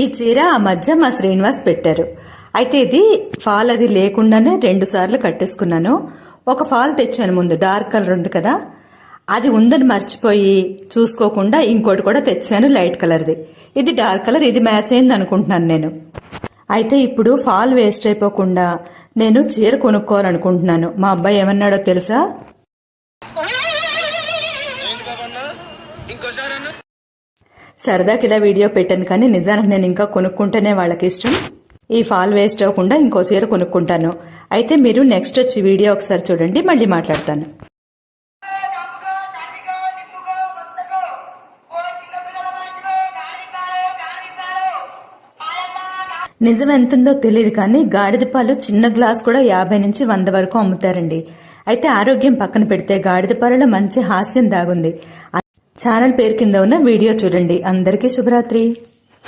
ఈ చీర ఆ మధ్య మా శ్రీనివాస్ పెట్టారు. అయితే ఇది ఫాల్ అది లేకుండానే 2 సార్లు కట్టేసుకున్నాను. ఒక ఫాల్ తెచ్చాను ముందు, డార్క్ కలర్ ఉంది కదా, అది ఉందని మర్చిపోయి చూసుకోకుండా ఇంకోటి కూడా తెచ్చాను లైట్ కలర్ది. ఇది డార్క్ కలర్, ఇది మ్యాచ్ అయింది అనుకుంటున్నాను నేను. అయితే ఇప్పుడు ఫాల్ వేస్ట్ అయిపోకుండా నేను చీర కొనుక్కోవాలనుకుంటున్నాను. మా అబ్బాయి ఏమన్నాడో తెలుసా? సరదాకి ఇలా వీడియో పెట్టాను, కానీ నిజానికి నేను ఇంకా కొనుక్కుంటేనే వాళ్ళకి ఇష్టం. ఈ ఫాల్ వేస్ట్ అవ్వకుండా ఇంకో చీర కొనుక్కుంటాను. అయితే మీరు నెక్స్ట్ వచ్చి వీడియో ఒకసారి చూడండి, మళ్ళీ మాట్లాడతాను. నిజం ఎంతుందో తెలియదు, కానీ గాడిద పాలు చిన్న గ్లాస్ కూడా 50 నుంచి 100 వరకు అమ్ముతారండి. అయితే ఆరోగ్యం పక్కన పెడితే గాడిద పాలలో మంచి హాస్యం దాగుంది. ఛానల్ పేరు కింద ఉన్న వీడియో చూడండి. అందరికీ శుభరాత్రి.